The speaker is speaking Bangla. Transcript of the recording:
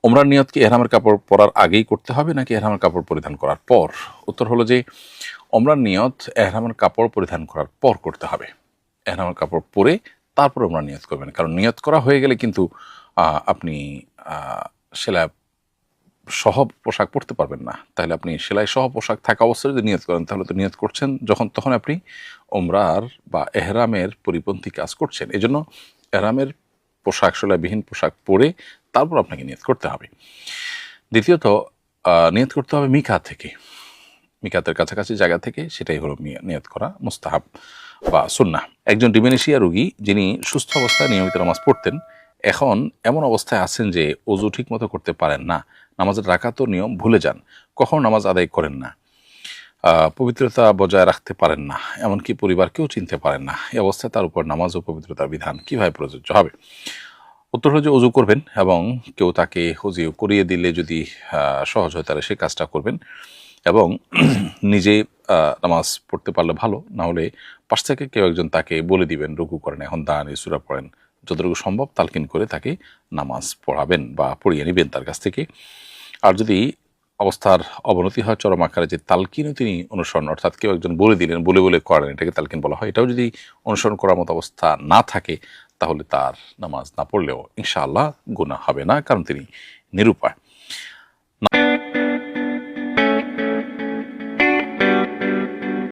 ওমরার নিয়ত কি এহরামের কাপড় পরার আগেই করতে হবে নাকি এহরামের কাপড় পরিধান করার পর? উত্তর হলো যে ওমরার নিয়ত এহরামের কাপড় পরিধান করার পর করতে হবে। এহরামের কাপড় পরে তারপর ওমরার নিয়ত করবেন, কারণ নিয়ত করা হয়ে গেলে কিন্তু আপনি সেলাই সহ পোশাক পরতে পারবেন না। তাহলে আপনি সেলাই সহ পোশাক থাকা অবস্থায় যদি নিয়ত করেন, তাহলে তো নিয়ত করছেন তখন আপনি ওমরার বা এহরামের পরিপন্থী কাজ করছেন। এজন্য এহরামের পোশাক, সেলাইবিহীন পোশাক পরে তারপর আপনাকে নিয়ত করতে হবে। দ্বিতীয়ত নিয়ত করতে হবে মিকাত থেকে, মিকাতের কাছাকাছি জায়গা থেকে, সেটাই হলো নিয়ত করা মুস্তাহাব বা সুন্নাহ। একজন ডিমেনশিয়া রোগী যিনি সুস্থ অবস্থায় নিয়মিত নামাজ পড়তেন, এখন এমন অবস্থায় আছেন যে ওযু ঠিক মতো করতে পারেন না, নামাজের রাকাতও নিয়ম ভুলে যান, কখনো নামাজ আদায় করেন না, পবিত্রতা বজায় রাখতে পারেন না, এমনকি পরিবারকেও চিনতে পারেন না। এই অবস্থায় তার উপর নামাজ ও পবিত্রতার বিধান কিভাবে প্রযোজ্য হবে? উত্তর হলো যে অজু করবেন, এবং কেউ তাকে অজু করিয়ে দিলে যদি সহজ হয় তাহলে সে কাজটা করবেন, এবং নিজে নামাজ পড়তে পারলে ভালো, না হলে পাশ থেকে কেউ একজন তাকে বলে দিবেন রুকু করেন, এখন দাঁড়ান, সূরা পড়েন, যতটুকু সম্ভব তালকিন করে তাকে নামাজ পড়াবেন বা পড়িয়ে নেবেন তার কাছ থেকে। আর যদি অবস্থার অবনতি হয় চরম আকারে, যে তালকিনও তিনি অনুসরণ, অর্থাৎ কেউ একজন বলে দিলেন, বলে বলে করেন, এটাকে তালকিন বলা হয়, এটাও যদি অনুসরণ করার মতো অবস্থা না থাকে, তাহলে তার নামাজ না পড়লেও ইনশাআল্লাহ গুনাহ হবে না, কারণ তিনি নিরুপায়।